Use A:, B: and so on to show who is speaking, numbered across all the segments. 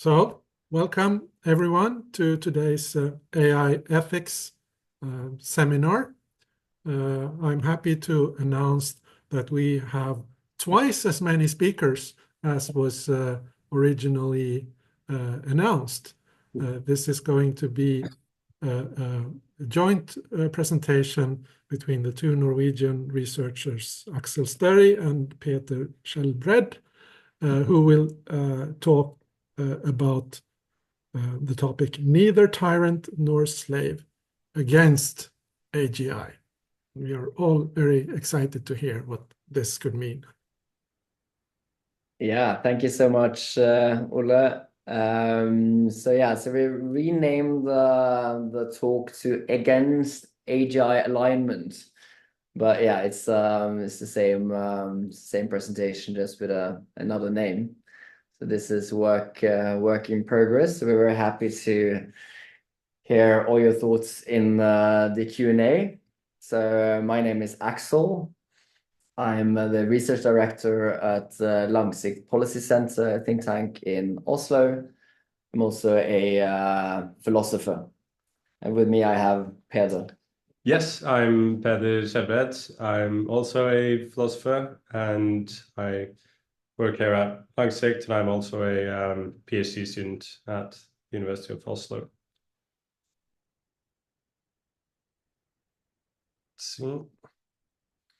A: So, welcome everyone to today's AI ethics seminar. I'm happy to announce that we have twice as many speakers as was originally announced. This is going to be a joint presentation between the two Norwegian researchers, Aksel Sterri and Peder Skjelbred, who will talk about the topic Neither Tyrant Nor Slave against AGI. We are all very excited to hear what this could mean.
B: Yeah, thank you so much, Ole. So we renamed the talk to Against AGI Alignment. But yeah, it's the same presentation, just with another name. So this is work in progress. So we're very happy to hear all your thoughts in the Q&A. So my name is Aksel. I'm the research director at Langsikt Policy Center think tank in Oslo. I'm also a philosopher. And with me I have Peder.
C: Yes, I'm Peder Skjelbred. I'm also a philosopher and I work here at Langsikt, and I'm also a PhD student at the University of Oslo. So,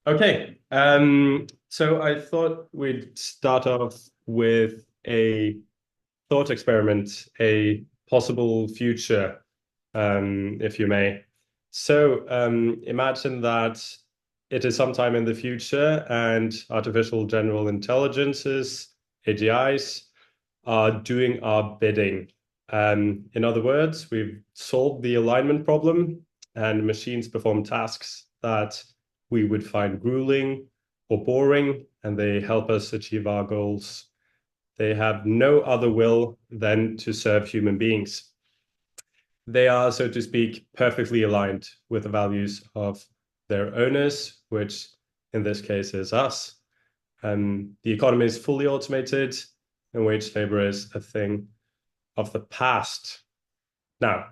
C: okay, so I thought we'd start off with a thought experiment, a possible future, if you may. So imagine that it is sometime in the future and artificial general intelligences, AGIs, are doing our bidding. In other words, we've solved the alignment problem and machines perform tasks that we would find grueling or boring, and they help us achieve our goals. They have no other will than to serve human beings. They are, so to speak, perfectly aligned with the values of their owners, which in this case is us. The economy is fully automated, and wage labor is a thing of the past. Now,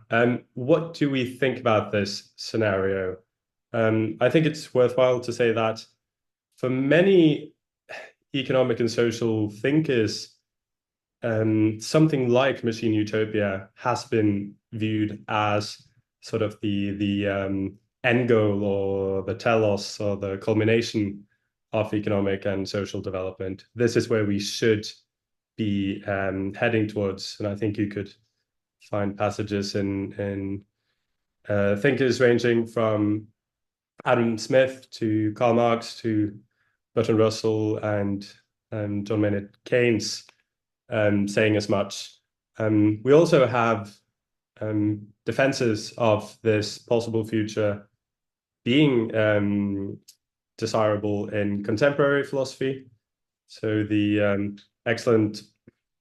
C: what do we think about this scenario? I think it's worthwhile to say that for many economic and social thinkers, something like machine utopia has been viewed as sort of the end goal, or the telos, or the culmination of economic and social development. This is where we should be heading towards, and I think you could find passages in thinkers ranging from Adam Smith to Karl Marx to Bertrand Russell and John Maynard Keynes saying as much. We also have defenses of this possible future being desirable in contemporary philosophy. So the excellent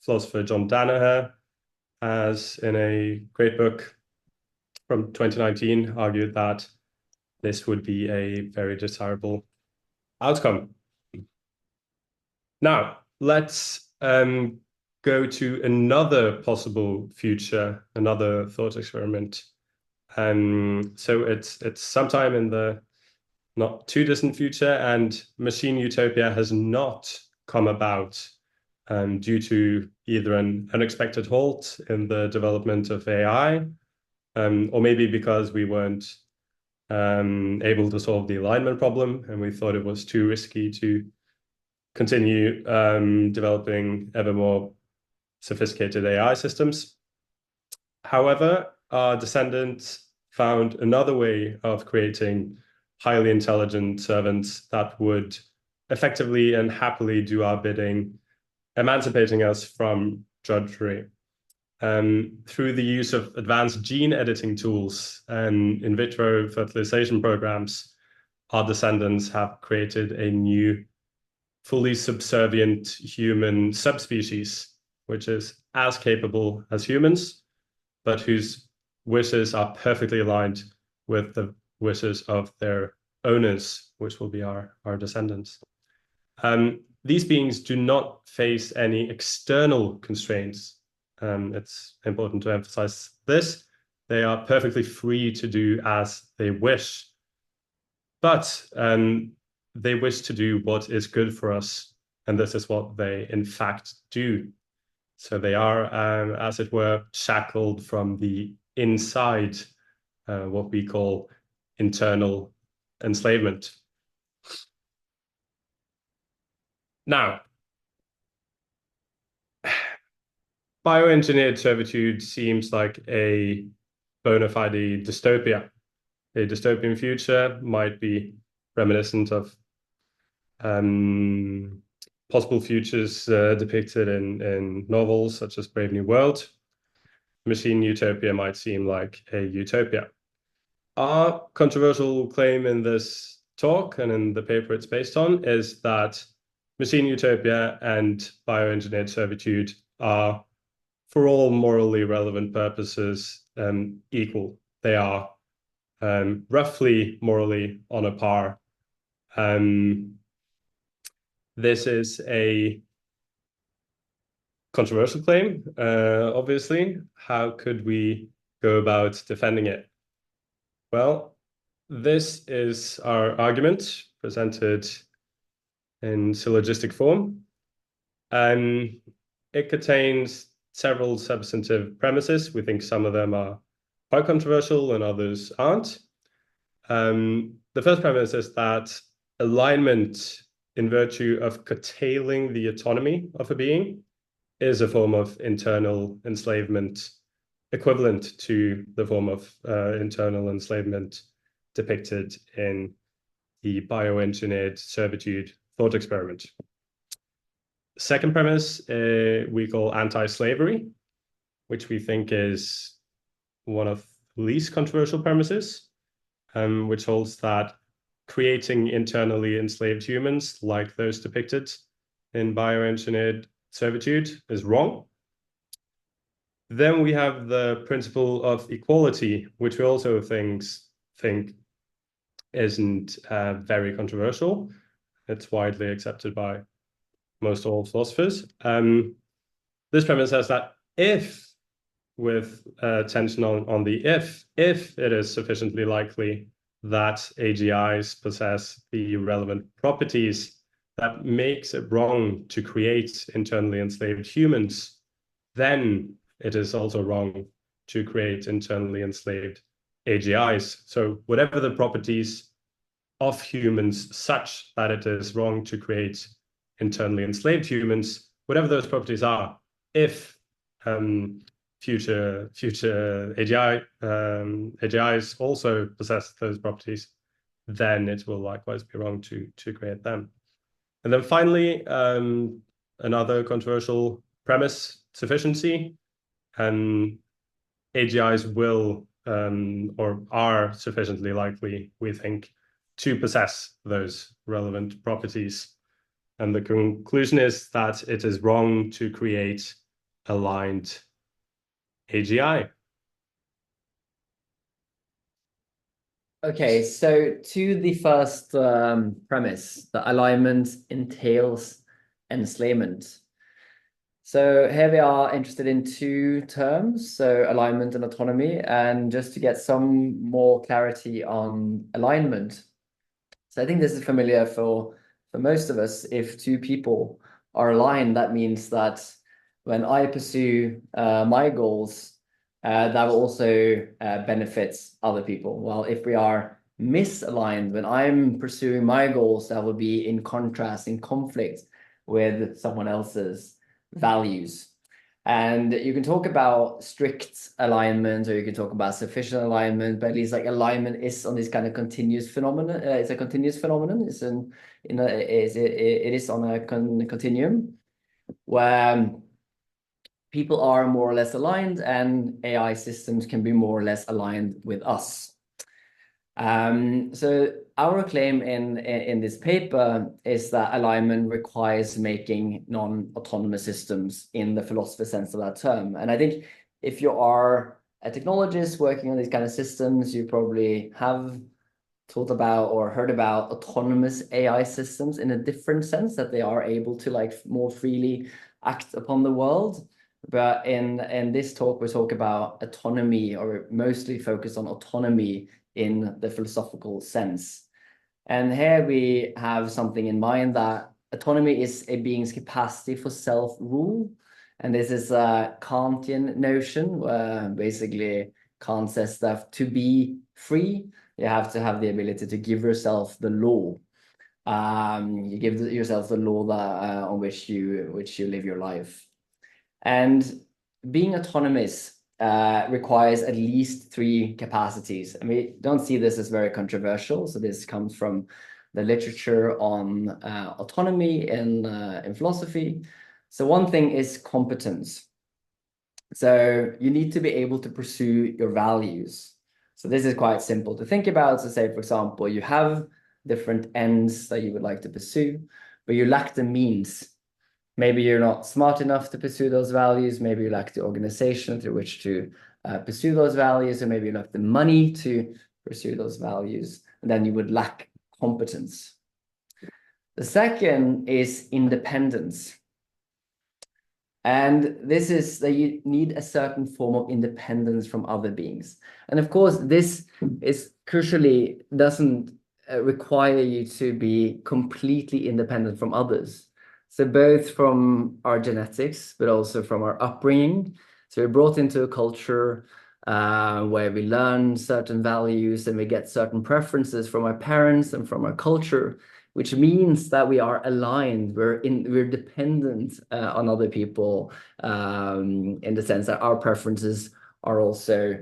C: philosopher John Danaher has, in a great book from 2019, argued that this would be a very desirable outcome. Now, let's go to another possible future, another thought experiment. So it's sometime in the not too distant future, and machine utopia has not come about due to either an unexpected halt in the development of AI, or maybe because we weren't able to solve the alignment problem and we thought it was too risky to continue developing ever more sophisticated AI systems. However, our descendants found another way of creating highly intelligent servants that would effectively and happily do our bidding, emancipating us from drudgery. Through the use of advanced gene editing tools and in vitro fertilization programs, our descendants have created a new, fully subservient human subspecies, which is as capable as humans, but whose wishes are perfectly aligned with the wishes of their owners, which will be our descendants. These beings do not face any external constraints it's important to emphasize this. They are perfectly free to do as they wish, but they wish to do what is good for us, and this is what they in fact do. So they are, as it were, shackled from the inside, what we call internal enslavement. Now, bioengineered servitude seems like a bona fide dystopia. A dystopian future might be reminiscent of possible futures depicted in novels such as Brave New World. Machine utopia might seem like a utopia. Our controversial claim in this talk and in the paper it's based on is that machine utopia and bioengineered servitude are, for all morally relevant purposes, equal. They are roughly morally on a par. This is a controversial claim, obviously. How could we go about defending it? Well, this is our argument presented in syllogistic form. It contains several substantive premises. We think some of them are quite controversial and others aren't. The first premise is that alignment, in virtue of curtailing the autonomy of a being, is a form of internal enslavement equivalent to the form of internal enslavement depicted in the bioengineered servitude thought experiment. Second premise we call anti-slavery, which we think is one of the least controversial premises, which holds that creating internally enslaved humans like those depicted in bioengineered servitude is wrong. Then we have the principle of equality, which we also think isn't very controversial. It's widely accepted by most all philosophers. This premise says that if, with attention on the if it is sufficiently likely that AGIs possess the relevant properties that makes it wrong to create internally enslaved humans, then it is also wrong to create internally enslaved AGIs. So whatever the properties of humans such that it is wrong to create internally enslaved humans, whatever those properties are, if future AGIs also possess those properties, then it will likewise be wrong to create them. And then finally, another controversial premise, sufficiency. AGIs will or are sufficiently likely, we think, to possess those relevant properties. And the conclusion is that it is wrong to create aligned AGI.
B: Okay, so to the first premise, that alignment entails enslavement. So here we are interested in two terms, so alignment and autonomy, and just to get some more clarity on alignment. So I think this is familiar for most of us. If two people are aligned, that means that when I pursue my goals, that will also benefits other people. Well, if we are misaligned, when I'm pursuing my goals, that will be in contrast, in conflict with someone else's values. And you can talk about strict alignment, or you can talk about sufficient alignment, but at least like alignment is on this kind of continuous phenomenon. It's a continuous phenomenon. It is on a continuum where people are more or less aligned, and AI systems can be more or less aligned with us. So our claim in this paper is that alignment requires making non-autonomous systems in the philosophy sense of that term. And I think if you are a technologist working on these kind of systems, you probably have thought about or heard about autonomous AI systems in a different sense, that they are able to like more freely act upon the world. But in this talk, we talk about autonomy, or mostly focus on autonomy in the philosophical sense. And here we have something in mind, that autonomy is a being's capacity for self-rule. And this is a Kantian notion, where basically Kant says that to be free, you have to have the ability to give yourself the law. You give yourself the law that, on which you live your life. And being autonomous requires at least 3 capacities. And we don't see this as very controversial. So this comes from the literature on autonomy in philosophy. So one thing is competence. So you need to be able to pursue your values. So this is quite simple to think about. So say, for example, you have different ends that you would like to pursue, but you lack the means. Maybe you're not smart enough to pursue those values. Maybe you lack the organization through which to pursue those values, or maybe you lack the money to pursue those values, and then you would lack competence. The second is independence. And this is that you need a certain form of independence from other beings. And of course, this is crucially doesn't require you to be completely independent from others. So both from our genetics, but also from our upbringing. So we're brought into a culture where we learn certain values and we get certain preferences from our parents and from our culture, which means that we are aligned. We're dependent on other people in the sense that our preferences are also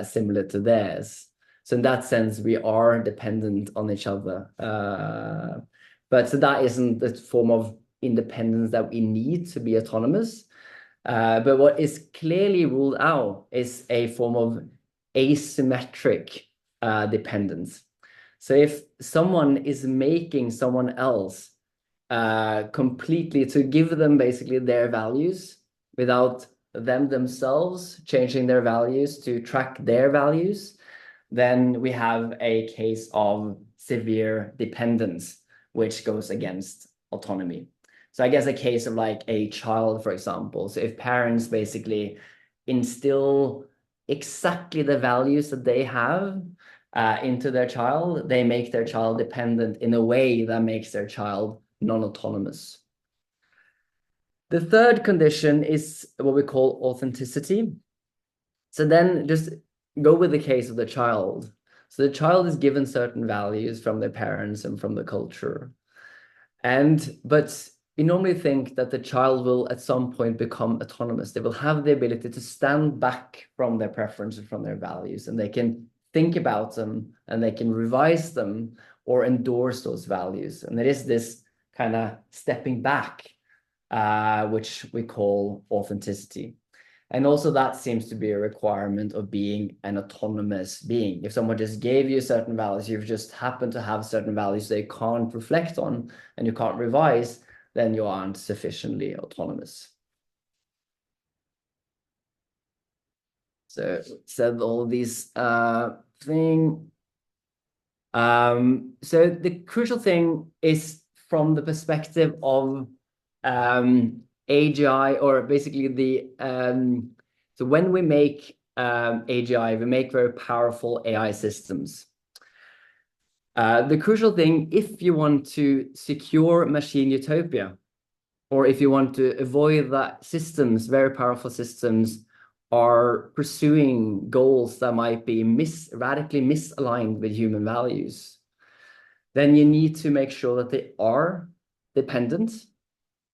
B: similar to theirs. So in that sense, we are dependent on each other. But so that isn't the form of independence that we need to be autonomous. But what is clearly ruled out is a form of asymmetric dependence. So if someone is making someone else completely to give them basically their values without them themselves changing their values to track their values, then we have a case of severe dependence, which goes against autonomy. So I guess a case of like a child, for example. So if parents basically instill exactly the values that they have into their child, they make their child dependent in a way that makes their child non-autonomous. The third condition is what we call authenticity. So then just go with the case of the child. So the child is given certain values from their parents and from the culture. But we normally think that the child will at some point become autonomous. They will have the ability to stand back from their preferences, from their values, and they can think about them and they can revise them or endorse those values. And there is this kind of stepping back, which we call authenticity. And also that seems to be a requirement of being an autonomous being. If someone just gave you certain values, you've just happened to have certain values they can't reflect on and you can't revise, then you aren't sufficiently autonomous. So said all these things. So the crucial thing is from the perspective of AGI, or basically the so when we make AGI, we make very powerful AI systems. The crucial thing, if you want to secure machine utopia, or if you want to avoid that systems, very powerful systems, are pursuing goals that might be radically misaligned with human values, then you need to make sure that they are dependent.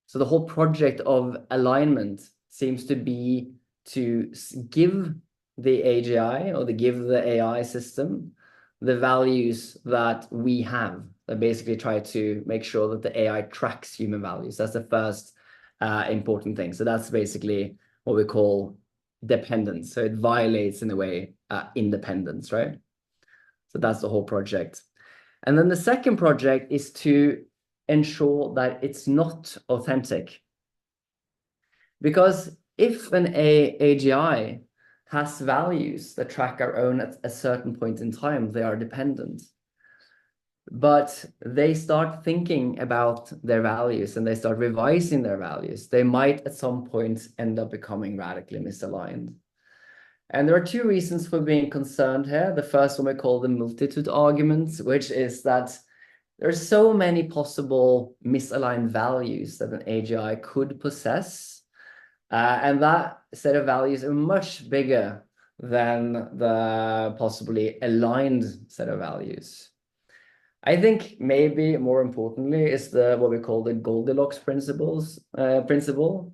B: So the whole project of alignment seems to be to give the AGI, or to give the AI system the values that we have, that basically try to make sure that the AI tracks human values. That's the first important thing. So that's basically what we call dependence. So it violates, in a way, independence, right? So that's the whole project. And then the second project is to ensure that it's not authentic. Because if an AGI has values that track our own at a certain point in time, they are dependent. but they start thinking about their values and they start revising their values, they might at some point end up becoming radically misaligned. And there are two reasons for being concerned here. The first one we call the multitude argument, which is that there's so many possible misaligned values that an AGI could possess. And that set of values are much bigger than the possibly aligned set of values. I think maybe more importantly is what we call the Goldilocks principle.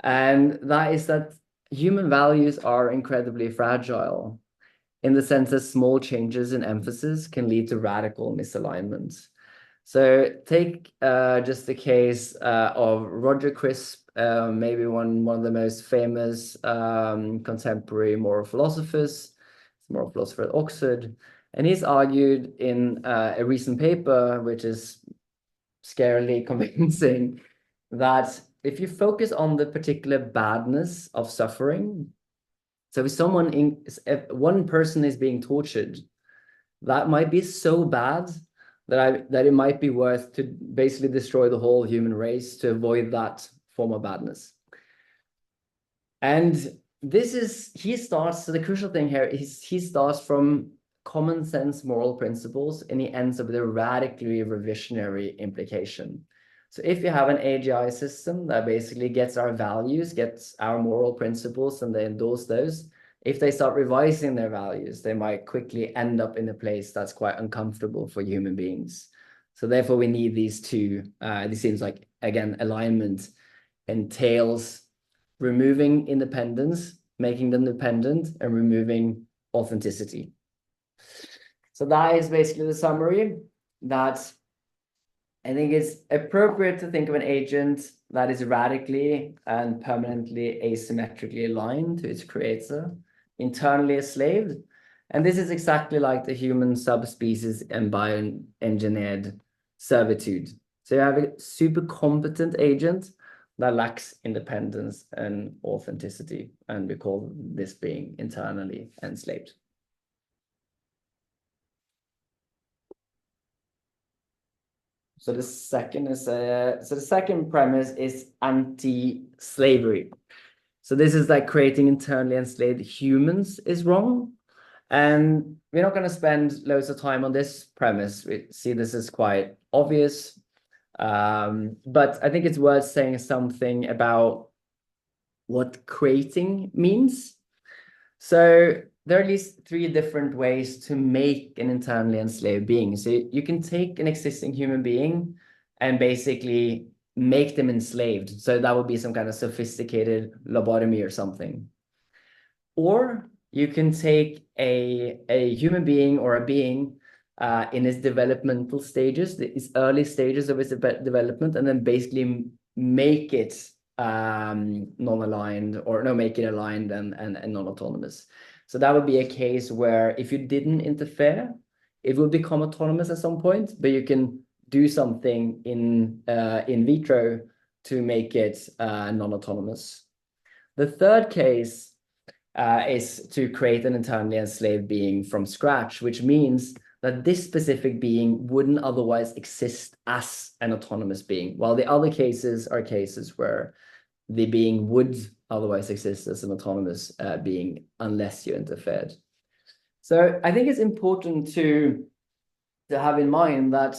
B: And that is that human values are incredibly fragile, in the sense that small changes in emphasis can lead to radical misalignment. So take just the case of Roger Crisp, maybe one of the most famous contemporary moral philosophers, moral philosopher at Oxford. And he's argued in a recent paper, which is scarily convincing, that if you focus on the particular badness of suffering, so if one person is being tortured, that might be so bad that it might be worth to basically destroy the whole human race to avoid that form of badness. And so the crucial thing here is he starts from common sense moral principles and he ends up with a radically revisionary implication. So if you have an AGI system that basically gets our values, gets our moral principles, and they endorse those, if they start revising their values, they might quickly end up in a place that's quite uncomfortable for human beings. So therefore, we need these two. This seems like, again, alignment entails removing independence, making them dependent, and removing authenticity. So that is basically the summary. That I think it's appropriate to think of an agent that is radically and permanently asymmetrically aligned to its creator, internally enslaved. And this is exactly like the human subspecies and bioengineered servitude. So you have a super competent agent that lacks independence and authenticity, and we call this being internally enslaved. So the second premise is anti-slavery. So this is like creating internally enslaved humans is wrong. And we're not going to spend loads of time on this premise. We see this is quite obvious. But I think it's worth saying something about what creating means. So there are at least 3 different ways to make an internally enslaved being. So you can take an existing human being and basically make them enslaved. So that would be some kind of sophisticated lobotomy or something. Or you can take a human being or a being in its developmental stages, its early stages of its development, and then basically make it non-aligned, or no, make it aligned and non-autonomous. So that would be a case where if you didn't interfere, it will become autonomous at some point, but you can do something in vitro to make it non-autonomous. The third case is to create an internally enslaved being from scratch, which means that this specific being wouldn't otherwise exist as an autonomous being, while the other cases are cases where the being would otherwise exist as an autonomous being unless you interfered. So I think it's important to have in mind that,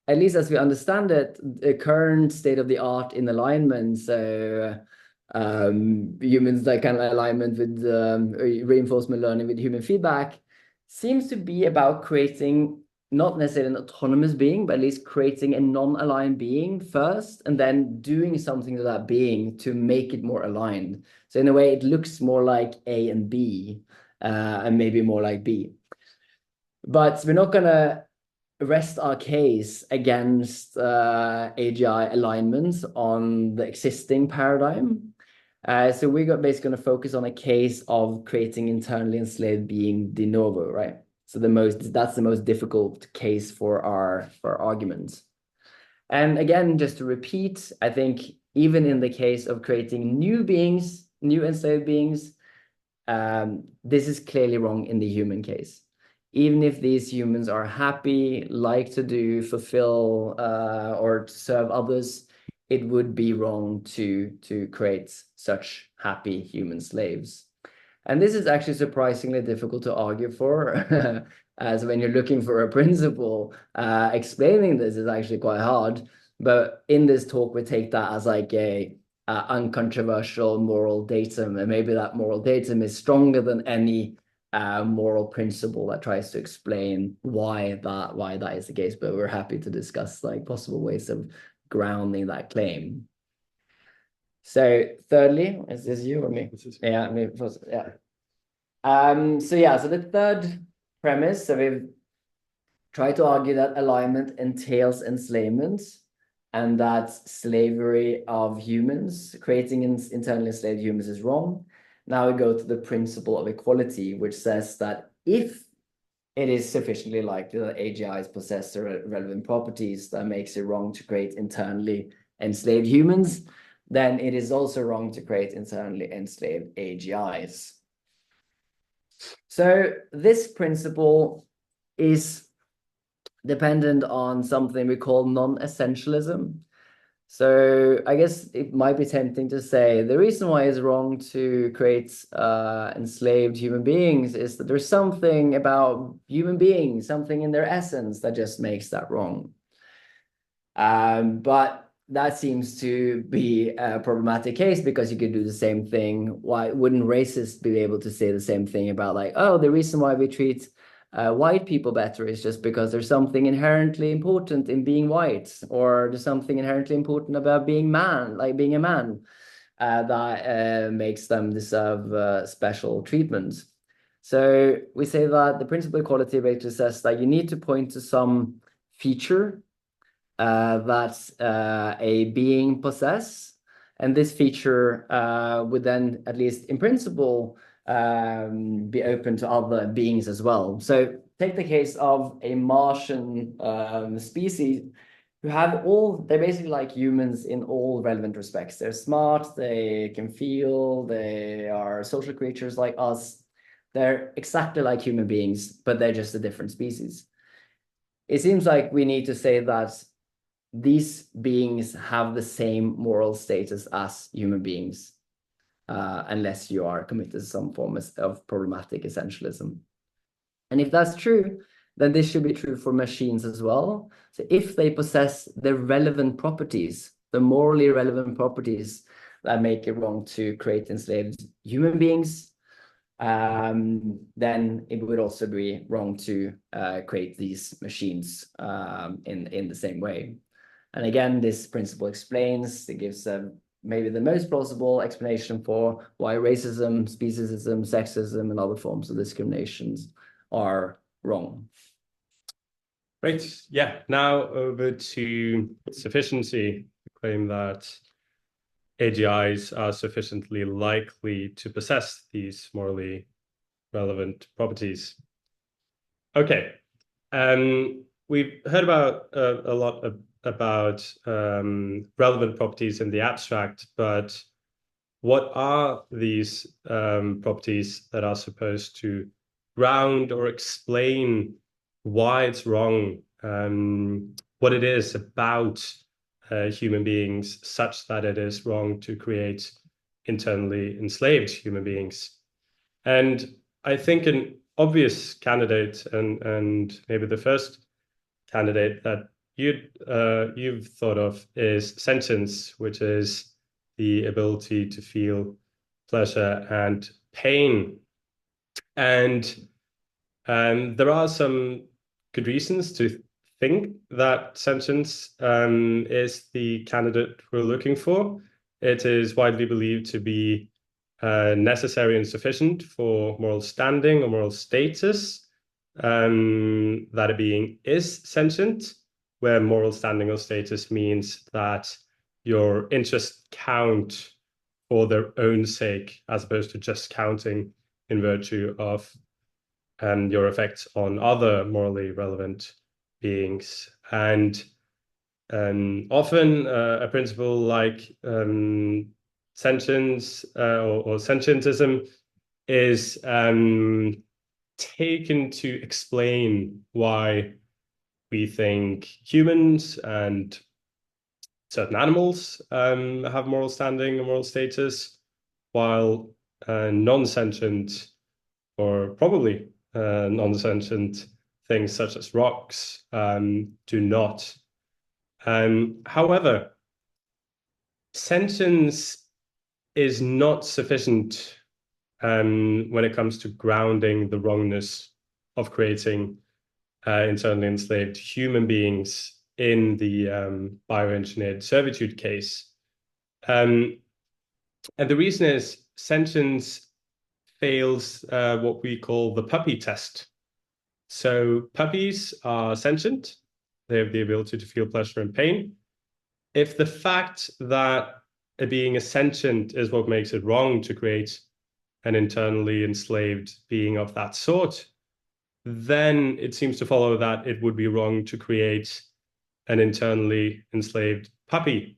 B: at least as we understand it, the current state of the art in alignment, so humans like kind of alignment with reinforcement learning with human feedback, seems to be about creating not necessarily an autonomous being, but at least creating a non-aligned being first, and then doing something to that being to make it more aligned. So in a way, it looks more like A and B, and maybe more like B. But we're not going to rest our case against AGI alignments on the existing paradigm. So we're basically going to focus on a case of creating internally enslaved being de novo, right? So that's the most difficult case for our arguments. And again, just to repeat, I think even in the case of creating new beings, new enslaved beings, this is clearly wrong in the human case. even if these humans are happy, like to do, fulfill, or to serve others, it would be wrong to create such happy human slaves. And this is actually surprisingly difficult to argue for, as when you're looking for a principle, explaining this is actually quite hard. But in this talk, we take that as like a uncontroversial moral datum, and maybe that moral datum is stronger than any moral principle that tries to explain why that is the case. But we're happy to discuss like possible ways of grounding that claim. So thirdly, is this you or me?
C: This is
B: Yeah, me first. Yeah. So the third premise, so we've tried to argue that alignment entails enslavement, and that slavery of humans, creating internally enslaved humans, is wrong. Now we go to the principle of equality, which says that if it is sufficiently likely that AGIs possess the relevant properties that makes it wrong to create internally enslaved humans, then it is also wrong to create internally enslaved AGIs. So this principle is dependent on something we call non-essentialism. So I guess it might be tempting to say the reason why it's wrong to create enslaved human beings is that there's something about human beings, something in their essence that just makes that wrong. But that seems to be a problematic case, because you could do the same thing. Why wouldn't racists be able to say the same thing about like, oh, the reason why we treat white people better is just because there's something inherently important in being white, or there's something inherently important about being man, like being a man, that makes them deserve special treatment. So we say that the principle of equality basically says that you need to point to some feature that a being possess, and this feature would then, at least in principle, be open to other beings as well. So take the case of a Martian species who have they're basically like humans in all relevant respects. They're smart, they can feel, they are social creatures like us. They're exactly like human beings, but they're just a different species. It seems like we need to say that these beings have the same moral status as human beings, unless you are committed to some form of problematic essentialism. And if that's true, then this should be true for machines as well. So if they possess the relevant properties, the morally relevant properties that make it wrong to create enslaved human beings, then it would also be wrong to create these machines in the same way. And again, this principle explains, it gives maybe the most plausible explanation for why racism, speciesism, sexism, and other forms of discriminations are wrong.
C: Great. Yeah. Now over to sufficiency. The claim that AGIs are sufficiently likely to possess these morally relevant properties. Okay. We've heard about a lot about relevant properties in the abstract, but what are these properties that are supposed to ground or explain why it's wrong, what it is about human beings such that it is wrong to create internally enslaved human beings? And I think an obvious candidate, and maybe the first candidate that you've thought of, is sentience, which is the ability to feel pleasure and pain. And there are some good reasons to think that sentience is the candidate we're looking for. It is widely believed to be necessary and sufficient for moral standing or moral status, that a being is sentient, where moral standing or status means that your interests count for their own sake, as opposed to just counting in virtue of your effects on other morally relevant beings. And often a principle like sentience or sentientism is taken to explain why we think humans and certain animals have moral standing and moral status, while non-sentient or probably non-sentient things such as rocks do not. However, sentience is not sufficient when it comes to grounding the wrongness of creating internally enslaved human beings in the bioengineered servitude case. And the reason is sentience fails what we call the puppy test. So puppies are sentient. They have the ability to feel pleasure and pain. If the fact that a being is sentient is what makes it wrong to create an internally enslaved being of that sort, then it seems to follow that it would be wrong to create an internally enslaved puppy.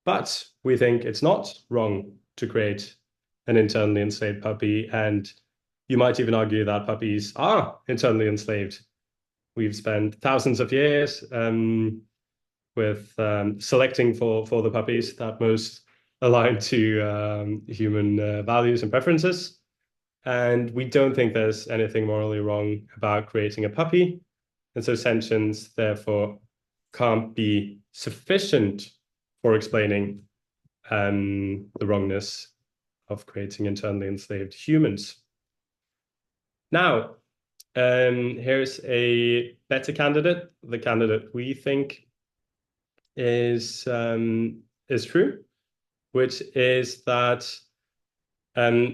C: But we think it's not wrong to create an internally enslaved puppy, and you might even argue that puppies are internally enslaved. We've spent thousands of years with selecting for the puppies that most align to human values and preferences. And we don't think there's anything morally wrong about creating a puppy. And so sentience, therefore, can't be sufficient for explaining the wrongness of creating internally enslaved humans. Now, here's a better candidate, the candidate we think is true, which is that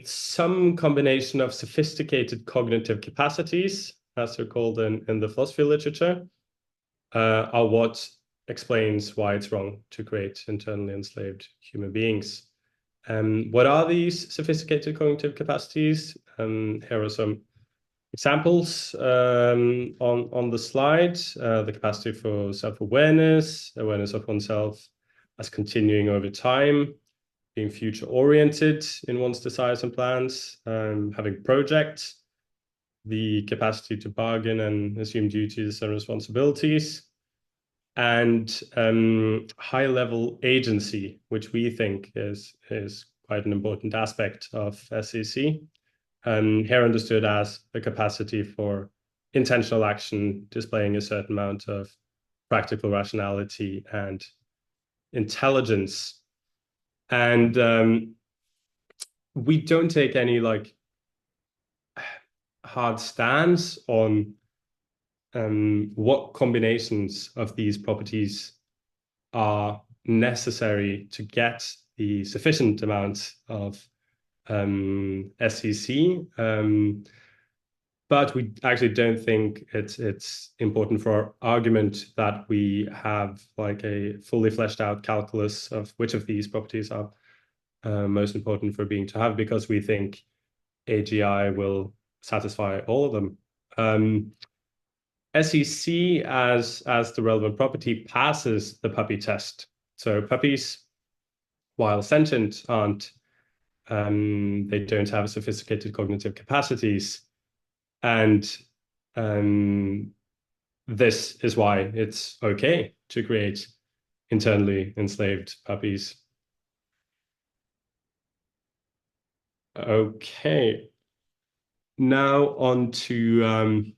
C: some combination of sophisticated cognitive capacities, as they're called in the philosophy literature, are what explains why it's wrong to create internally enslaved human beings. What are these sophisticated cognitive capacities? Here are some examples on the slide. The capacity for self-awareness, awareness of oneself as continuing over time, being future-oriented in one's desires and plans, having projects, the capacity to bargain and assume duties and responsibilities, and high-level agency, which we think is quite an important aspect of SEC. Here understood as the capacity for intentional action, displaying a certain amount of practical rationality and intelligence. And we don't take any hard stance on what combinations of these properties are necessary to get the sufficient amount of SEC. But we actually don't think it's important for our argument that we have a fully fleshed out calculus of which of these properties are most important for a being to have, because we think AGI will satisfy all of them. SEC as the relevant property passes the puppy test. So puppies, while sentient, aren't. They don't have sophisticated cognitive capacities. And this is why it's okay to create internally enslaved puppies. Okay. Now on to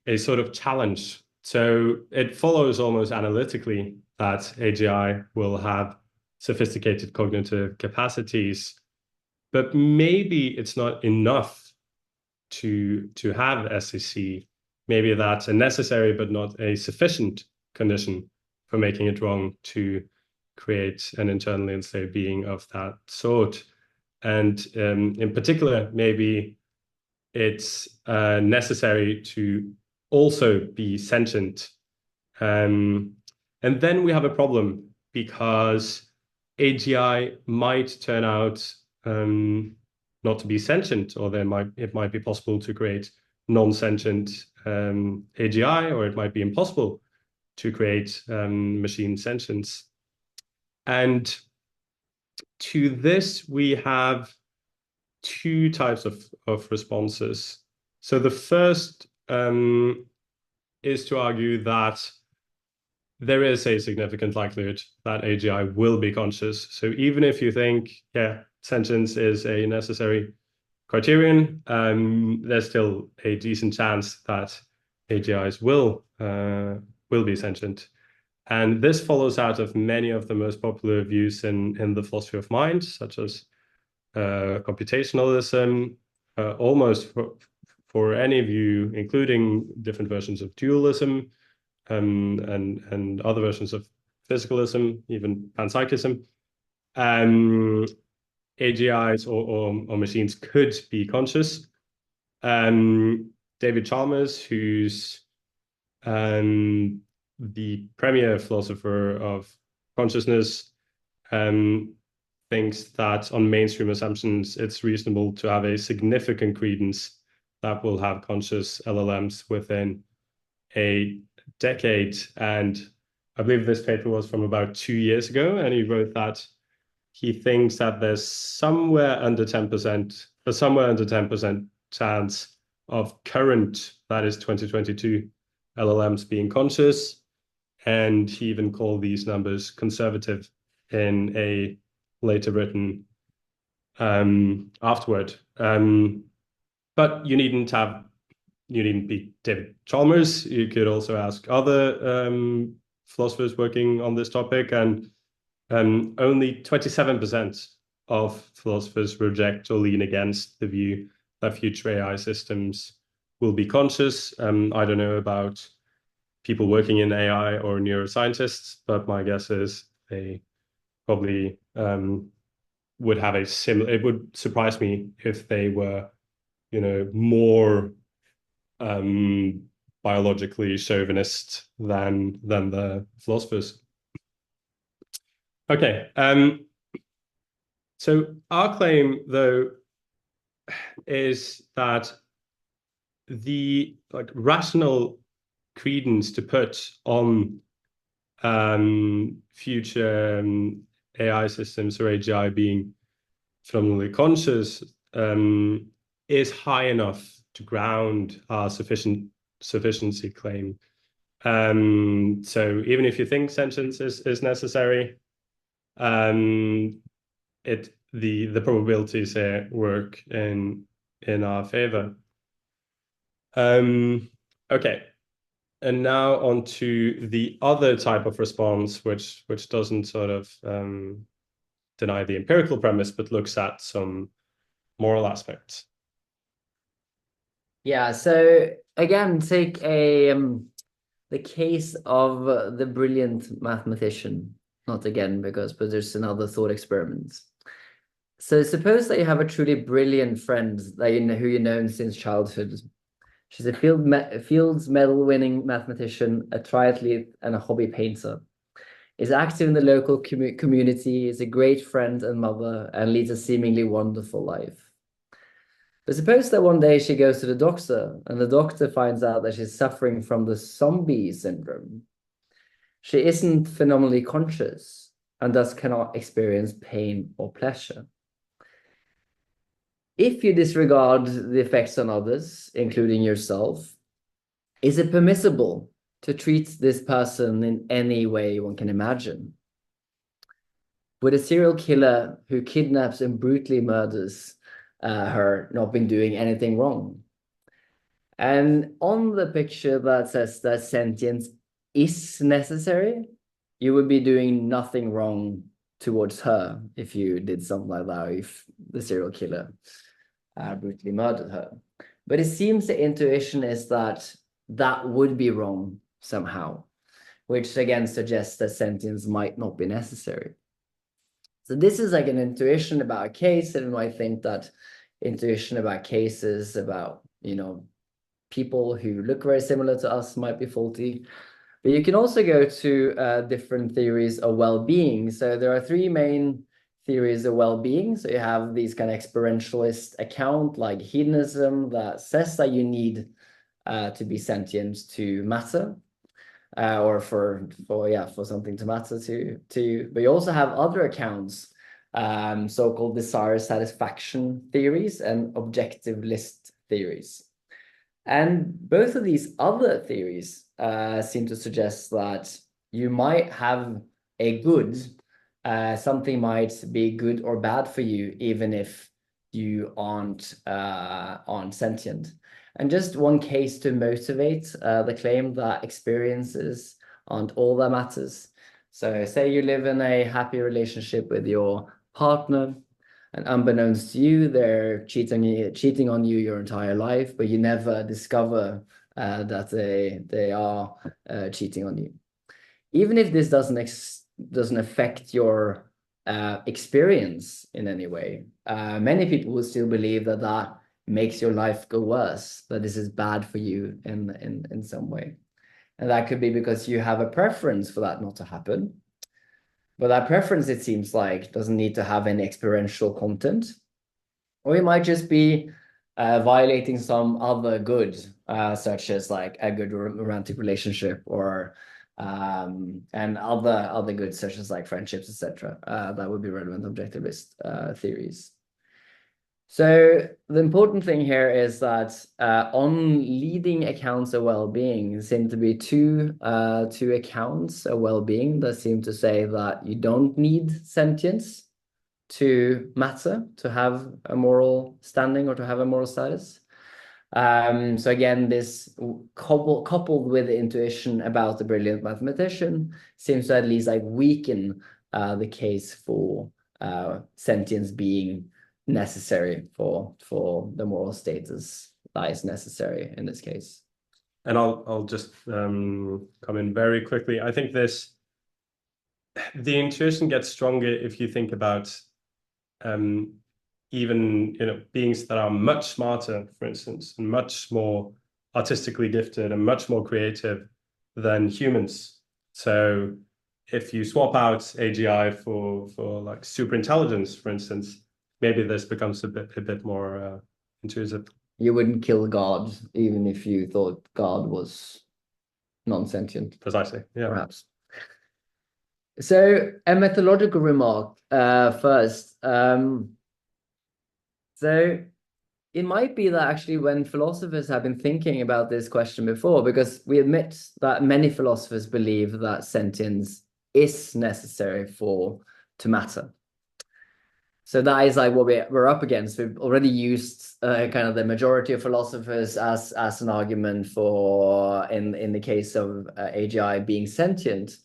C: a sort of challenge. So it follows almost analytically that AGI will have sophisticated cognitive capacities, but maybe it's not enough to have SEC. Maybe that's a necessary but not a sufficient condition for making it wrong to create an internally enslaved being of that sort. And in particular, maybe it's necessary to also be sentient. And then we have a problem, because AGI might turn out not to be sentient, or it might be possible to create non-sentient AGI, or it might be impossible to create machine sentience. And to this, we have two types of responses. So the first is to argue that there is a significant likelihood that AGI will be conscious. So even if you think, yeah, sentience is a necessary criterion, there's still a decent chance that AGIs will be sentient. And this follows out of many of the most popular views in the philosophy of mind, such as computationalism, almost for any view, including different versions of dualism, and other versions of physicalism, even panpsychism. AGIs or machines could be conscious. David Chalmers, who's the premier philosopher of consciousness, thinks that on mainstream assumptions, it's reasonable to have a significant credence that we'll have conscious LLMs within a decade. And I believe this paper was from about 2 years ago, and he wrote that he thinks that there's somewhere under 10% chance of current, that is 2022, LLMs being conscious. And he even called these numbers conservative in a later written afterward. But you needn't be David Chalmers. You could also ask other philosophers working on this topic, and only 27% of philosophers reject or lean against the view that future AI systems will be conscious. I don't know about people working in AI or neuroscientists, but my guess is they probably would have a similar. It would surprise me if they were, more biologically chauvinist than the philosophers. Okay. So our claim, though, is that the rational credence to put on future AI systems or AGI being phenomenally conscious is high enough to ground our sufficiency claim. So even if you think sentience is necessary, the probabilities here work in our favor. Okay. And now on to the other type of response, which doesn't sort of deny the empirical premise, but looks at some moral aspects.
B: Yeah, so again, take the case of the brilliant mathematician. Not again, but there's another thought experiment. So suppose that you have a truly brilliant friend that who you've known since childhood. She's a Fields medal-winning mathematician, a triathlete, and a hobby painter. Is active in the local community, is a great friend and mother, and leads a seemingly wonderful life. But suppose that one day she goes to the doctor, and the doctor finds out that she's suffering from the zombie syndrome. She isn't phenomenally conscious, and thus cannot experience pain or pleasure. If you disregard the effects on others, including yourself, is it permissible to treat this person in any way one can imagine? Would a serial killer who kidnaps and brutally murders her not been doing anything wrong? And on the picture that says that sentience is necessary, you would be doing nothing wrong towards her if you did something like that, if the serial killer brutally murdered her. But it seems the intuition is that that would be wrong somehow, which again suggests that sentience might not be necessary. So this is like an intuition about a case, and you might think that intuition about cases about, people who look very similar to us might be faulty. But you can also go to different theories of well-being. So there are three main theories of well-being. So you have these kind of experientialist account like hedonism that says that you need to be sentient to matter, or for something to matter to you. But you also have other accounts so-called desire satisfaction theories and objective list theories. And both of these other theories seem to suggest that you might have a good, something might be good or bad for you, even if you aren't sentient. And just one case to motivate the claim that experiences aren't all that matters. So say you live in a happy relationship with your partner, and unbeknownst to you, they're cheating on you your entire life, but you never discover that they are cheating on you. Even if this doesn't affect your experience in any way, many people will still believe that that makes your life go worse, that this is bad for you in some way. And that could be because you have a preference for that not to happen. But that preference, it seems like, doesn't need to have any experiential content. Or you might just be violating some other good, such as like a good romantic relationship, or and other goods such as like friendships, etc. That would be relevant objectivist theories. So the important thing here is that on leading accounts of well-being, there seem to be two accounts of well-being that seem to say that you don't need sentience to matter, to have a moral standing or to have a moral status. So again, this coupled with the intuition about the brilliant mathematician seems to at least like weaken the case for sentience being necessary for the moral status that is necessary in this case.
C: And I'll just come in very quickly. I think the intuition gets stronger if you think about even beings that are much smarter, for instance, and much more artistically gifted and much more creative than humans. So if you swap out AGI for like super intelligence, for instance, maybe this becomes a bit more intuitive.
B: You wouldn't kill God even if you thought God was non-sentient.
C: Precisely, yeah.
B: Perhaps. So a methodological remark first. So it might be that actually when philosophers have been thinking about this question before, because we admit that many philosophers believe that sentience is necessary to matter. So that is like what we're up against. We've already used kind of the majority of philosophers as an argument for in the case of AGI being sentient.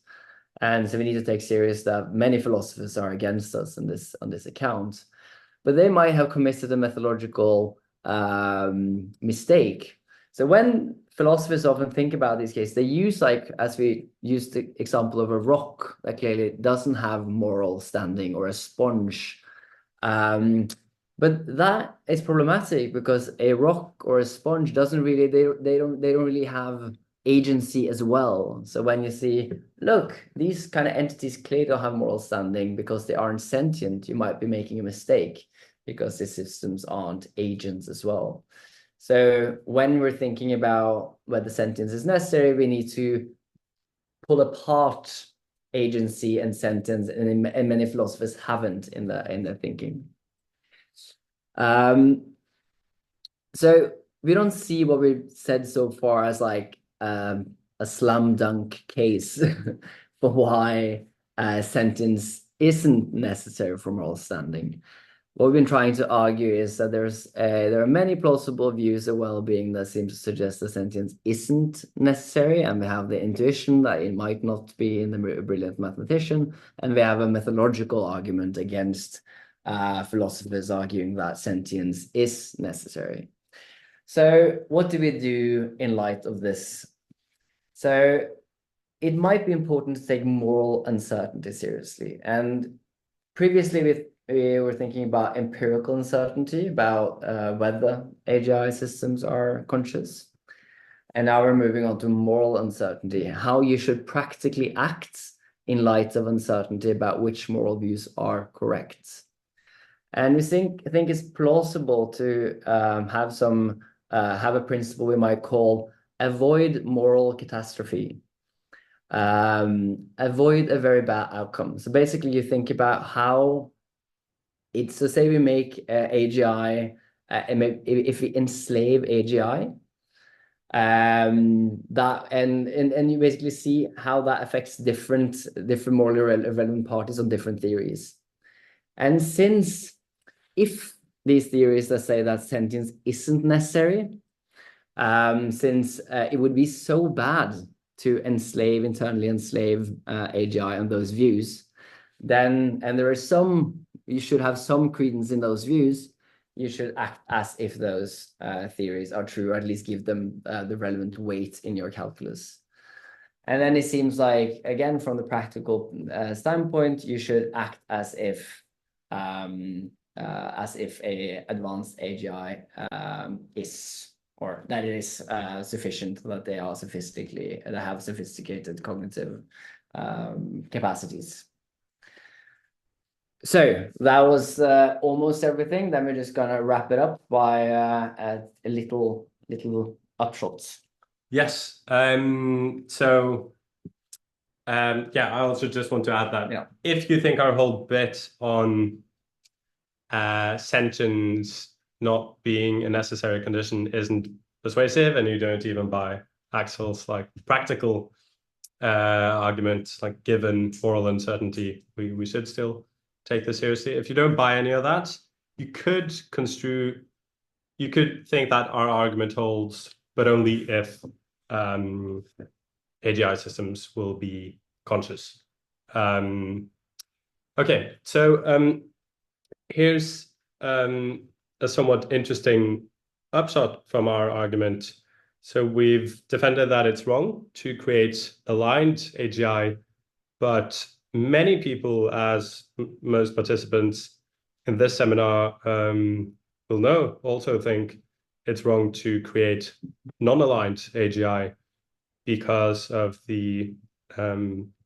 B: And so we need to take serious that many philosophers are against us on this account. But they might have committed a methodological mistake. So when philosophers often think about these cases, they use, like, as we used the example of a rock that clearly doesn't have moral standing, or a sponge. But that is problematic because a rock or a sponge doesn't really, they don't really have agency as well. So when you see, look, these kind of entities clearly don't have moral standing because they aren't sentient, you might be making a mistake because the systems aren't agents as well. So when we're thinking about whether sentience is necessary, we need to pull apart agency and sentence, and many philosophers haven't in their thinking. So we don't see what we've said so far as like a slam dunk case for why sentience isn't necessary for moral standing. What we've been trying to argue is that there are many plausible views of well-being that seem to suggest that sentience isn't necessary, and we have the intuition that it might not be in the brilliant mathematician, and we have a methodological argument against philosophers arguing that sentience is necessary. So what do we do in light of this? So it might be important to take moral uncertainty seriously. And previously we were thinking about empirical uncertainty, about whether AGI systems are conscious. And now we're moving on to moral uncertainty, how you should practically act in light of uncertainty about which moral views are correct. And we think it's plausible to have a principle we might call avoid moral catastrophe. Avoid a very bad outcome. So basically you think about how it's so say we make AGI, if we enslave AGI, that and you basically see how that affects different morally relevant parties on different theories. And since if these theories that say that sentience isn't necessary, since it would be so bad to internally enslave AGI on those views, then, and there are you should have some credence in those views, you should act as if those theories are true, or at least give them the relevant weight in your calculus. And then it seems like, again, from the practical standpoint, you should act as if a advanced AGI is, or that it is sufficient, that they are that have sophisticated cognitive capacities. So that was almost everything. Then we're just gonna wrap it up by a little upshot.
C: Yes. Yeah, I also just want to add that if you think our whole bit on sentience not being a necessary condition isn't persuasive, and you don't even buy Aksel's like practical argument, like given moral uncertainty, we should still take this seriously. If you don't buy any of that, you could think that our argument holds, but only if AGI systems will be conscious. Okay, so here's a somewhat interesting upshot from our argument. So we've defended that it's wrong to create aligned AGI, but many people, as most participants in this seminar will know, also think it's wrong to create non-aligned AGI because of the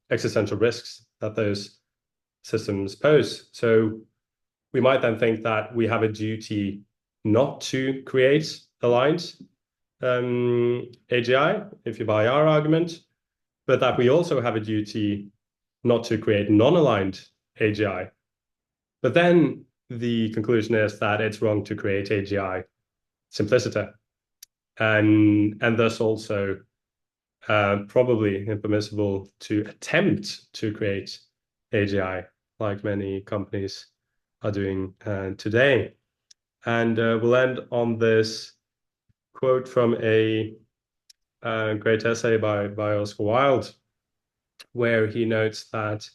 C: existential risks that those systems pose. So we might then think that we have a duty not to create aligned AGI, if you buy our argument, but that we also have a duty not to create non-aligned AGI. But then the conclusion is that it's wrong to create AGI simpliciter, and thus also probably impermissible to attempt to create AGI like many companies are doing today. And we'll end on this quote from a great essay by Oscar Wilde, where he notes that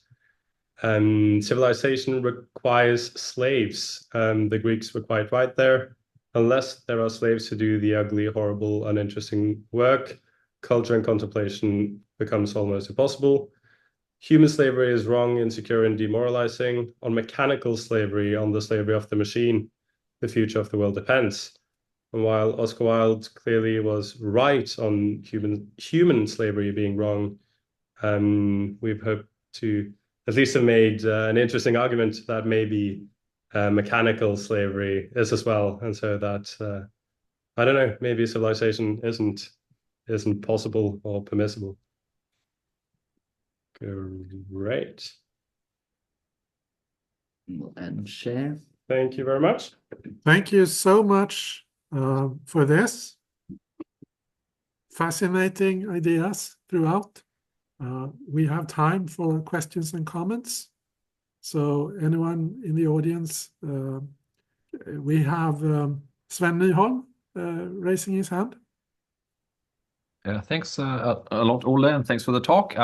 C: civilization requires slaves. The Greeks were quite right there. Unless there are slaves to do the ugly, horrible, uninteresting work, culture and contemplation becomes almost impossible. Human slavery is wrong, insecure, and demoralizing. On mechanical slavery, on the slavery of the machine, the future of the world depends. And while Oscar Wilde clearly was right on human slavery being wrong, we've hoped to at least have made an interesting argument that maybe mechanical slavery is as well, and so that I don't know, maybe civilization isn't possible or permissible. Great.
B: And share.
C: Thank you very much.
A: Thank you so much for this. Fascinating ideas throughout. We have time for questions and comments. So anyone in the audience, we have Sven Nyholm raising his hand.
D: Thanks a lot, Ole, and thanks for the talk.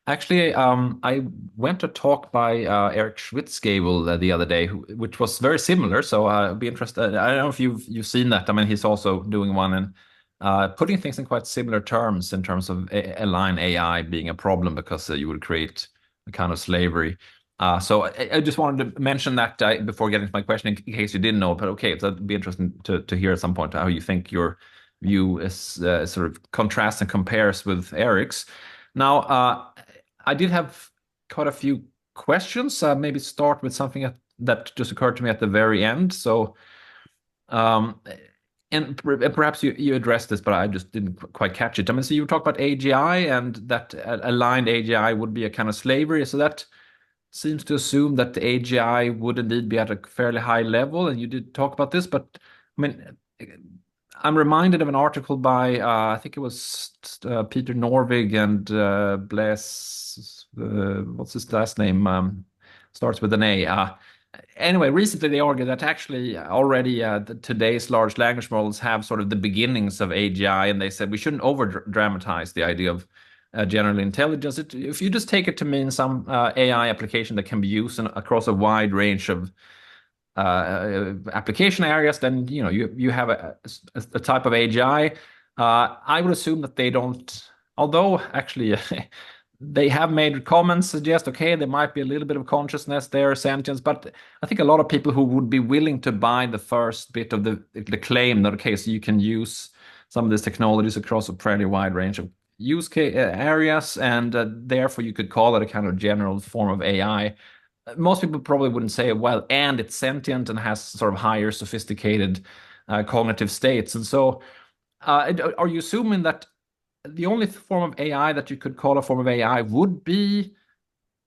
D: Actually, I went to a talk by Eric Schwitzgebel the other day, which was very similar. So I'd be interested. I don't know if you've seen that. I mean, he's also doing one and putting things in quite similar terms in terms of align AI being a problem because you would create a kind of slavery. So I just wanted to mention that before getting to my question, in case you didn't know. But okay, that'd be interesting to hear at some point how you think your view is sort of contrasts and compares with Eric's. Now, I did have quite a few questions. Maybe start with something that just occurred to me at the very end. So, and perhaps you addressed this, but I just didn't quite catch it. I mean, so you talk about AGI and that aligned AGI would be a kind of slavery. So that seems to assume that the AGI would indeed be at a fairly high level, and you did talk about this, but I mean, I'm reminded of an article by I think it was Peter Norvig and Bless, what's his last name? Starts with an A. Anyway, recently they argued that actually already today's large language models have sort of the beginnings of AGI, and they said we shouldn't over dramatize the idea of general intelligence. If you just take it to mean some AI application that can be used across a wide range of application areas, then you have a type of AGI. I would assume that they don't, although actually they have made comments suggest, okay, there might be a little bit of consciousness there, sentience, but I think a lot of people who would be willing to buy the first bit of the claim that, okay, so you can use some of these technologies across a fairly wide range of use case areas, and therefore you could call it a kind of general form of AI. Most people probably wouldn't say, well, and it's sentient and has sort of higher sophisticated cognitive states. And so are you assuming that the only form of AI that you could call a form of AI would be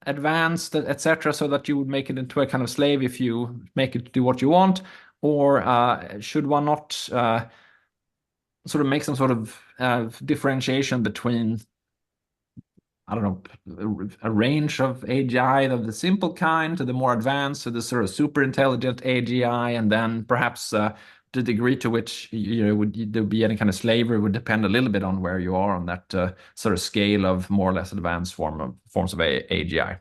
D: advanced, etc., so that you would make it into a kind of slave if you make it do what you want? Or should one not sort of make some sort of differentiation between, I don't know, a range of AGI of the simple kind to the more advanced, to the sort of super intelligent AGI, and then perhaps the degree to which would there be any kind of slavery would depend a little bit on where you are on that sort of scale of more or less advanced forms of AGI.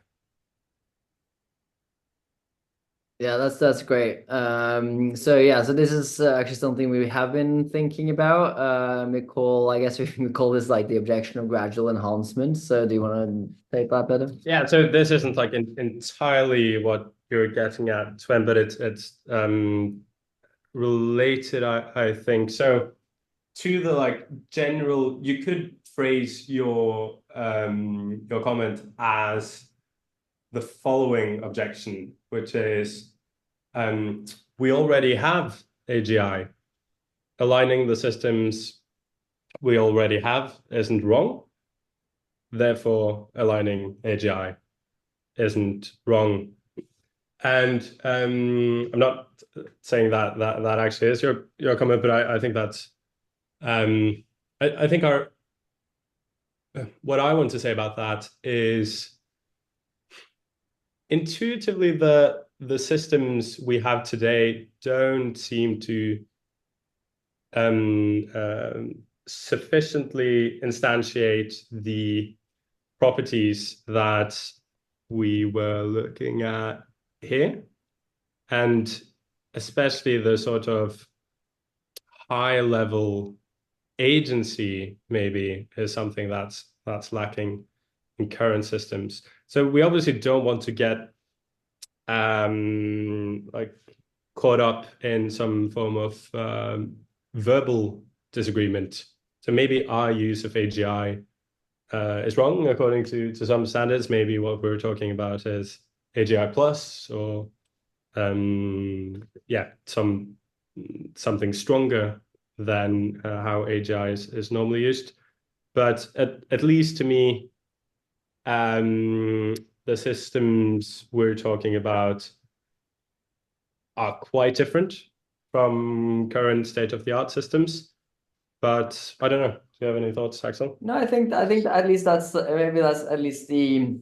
B: Yeah, that's great. So this is actually something we have been thinking about. I guess we call this like the objection of gradual enhancement. So do you want to take that, Peder?
C: Yeah, so this isn't like entirely what you're getting at, Sven, but it's related, I think. So to the like general, you could phrase your comment as the following objection, which is we already have AGI. Aligning the systems we already have isn't wrong. Therefore, aligning AGI isn't wrong. And I'm not saying that actually is your comment, but I think that's I think what I want to say about that is intuitively the systems we have today don't seem to sufficiently instantiate the properties that we were looking at here, and especially the sort of high level agency maybe is something that's lacking in current systems. So we obviously don't want to get like caught up in some form of verbal disagreement. So maybe our use of AGI is wrong according to some standards. Maybe what we're talking about is AGI plus, or something stronger than how AGI is normally used. But at least to me, the systems we're talking about are quite different from current state-of-the-art systems. But I don't know. Do you have any thoughts, Aksel?
B: No, I think at least that's at least the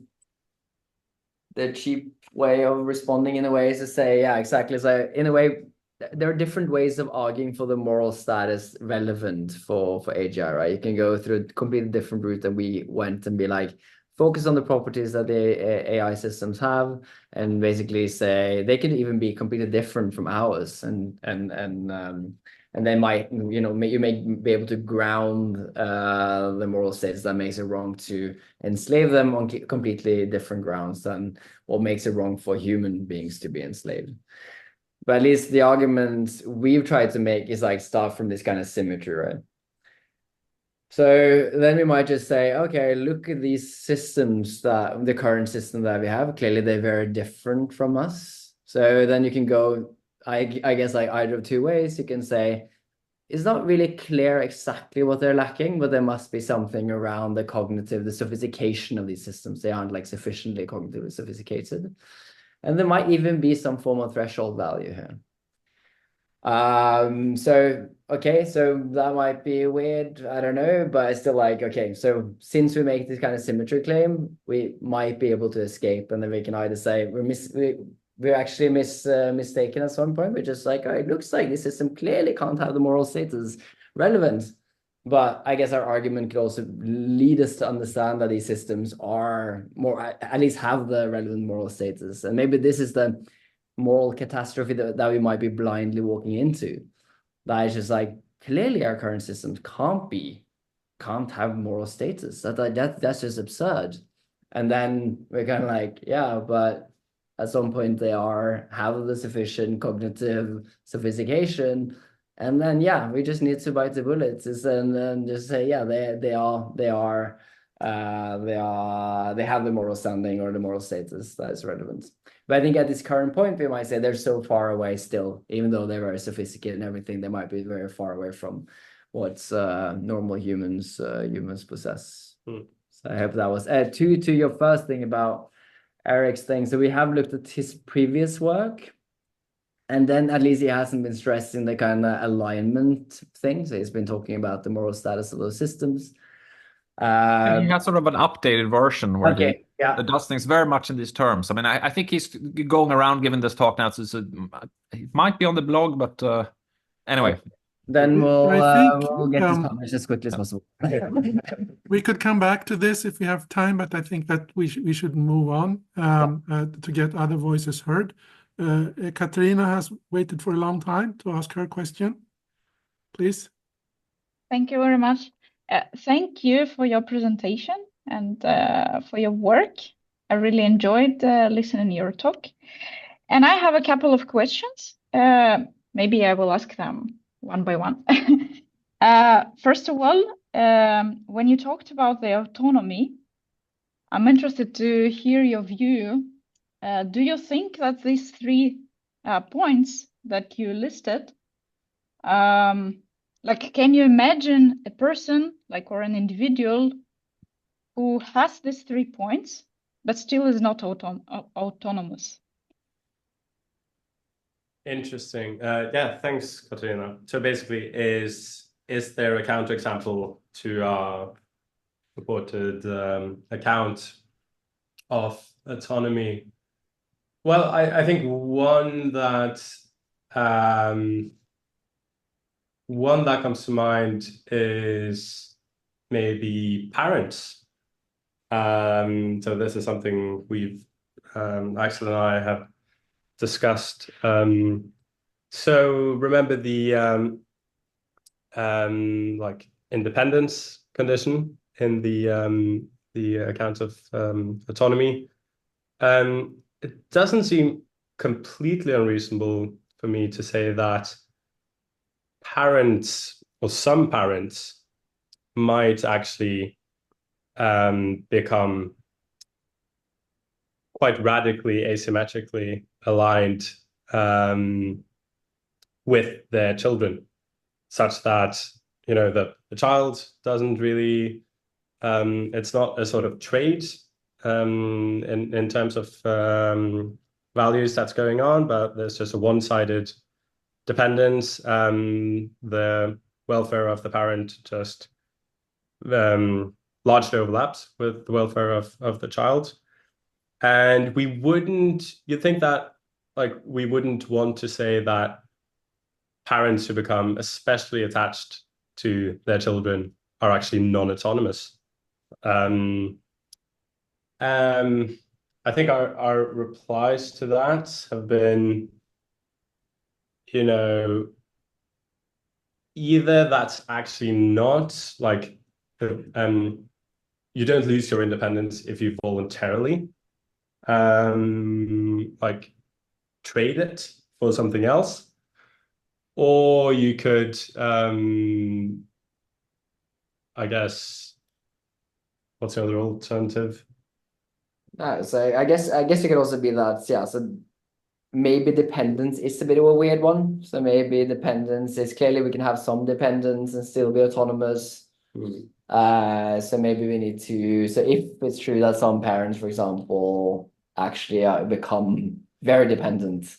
B: cheap way of responding in a way is to say, yeah, exactly. So in a way, there are different ways of arguing for the moral status relevant for AGI, right? You can go through a completely different route than we went and be like, focus on the properties that the AI systems have, and basically say they can even be completely different from ours, and they might, you may be able to ground the moral status that makes it wrong to enslave them on completely different grounds than what makes it wrong for human beings to be enslaved. But at least the argument we've tried to make is like start from this kind of symmetry, right? So then we might just say, okay, look at these systems, the current system that we have. Clearly, they're very different from us. So then you can go, I guess, like either of two ways. You can say, it's not really clear exactly what they're lacking, but there must be something around the sophistication of these systems. They aren't like sufficiently cognitively sophisticated. And there might even be some form of threshold value here. So that might be weird, I don't know, but it's still like, okay, so since we make this kind of symmetry claim, we might be able to escape, and then we can either say we're actually mistaken at some point. We're just like, oh, it looks like this system clearly can't have the moral status relevant. But I guess our argument could also lead us to understand that these systems are at least have the relevant moral status. And maybe this is the moral catastrophe that we might be blindly walking into. That is just like, clearly our current systems can't have moral status. That's just absurd. And then we're kind of like, yeah, but at some point they have the sufficient cognitive sophistication. And then, yeah, we just need to bite the bullets and then just say, yeah, they have the moral standing or the moral status that is relevant. But I think at this current point, we might say they're so far away still, even though they're very sophisticated and everything, they might be very far away from what normal humans possess. So I hope that was to your first thing about Eric's thing. So we have looked at his previous work, and then at least he hasn't been stressing the kind of alignment thing. So he's been talking about the moral status of those systems.
D: And he has sort of an updated version where
B: Okay, yeah.
D: he does things very much in these terms. I mean, I think he's going around giving this talk now, so it might be on the blog, but anyway.
B: Then
A: I think,
B: we'll get this published as quickly as possible.
A: we could come back to this if we have time, but I think that we should move on to get other voices heard. Katarina has waited for a long time to ask her question. Please.
E: Thank you very much. Thank you for your presentation and for your work. I really enjoyed listening to your talk. And I have a couple of questions. Maybe I will ask them one by one. First of all, when you talked about the autonomy, I'm interested to hear your view. Do you think that these 3 points that you listed, like, can you imagine a person, like, or an individual who has these 3 points, but still is not autonomous?
C: Interesting. Yeah, thanks, Katarina. So basically, is there a counterexample to our reported account of autonomy? Well, I think one that comes to mind is maybe parents. So this is something we've Aksel and I have discussed. So remember the like independence condition in the account of autonomy. It doesn't seem completely unreasonable for me to say that parents or some parents might actually become quite radically asymmetrically aligned with their children, such that the child doesn't really it's not a sort of trade in terms of values that's going on, but there's just a one-sided dependence. The welfare of the parent just largely overlaps with the welfare of the child. And you'd think that, like, we wouldn't want to say that parents who become especially attached to their children are actually non-autonomous. I think our replies to that have been, either that's actually not like, you don't lose your independence if you voluntarily like trade it for something else, or you could I guess, what's the other alternative?
B: So I guess it could also be that, yeah, so maybe dependence is a bit of a weird one. So maybe dependence is clearly we can have some dependence and still be autonomous. So maybe we need to, so if it's true that some parents, for example, actually become very dependent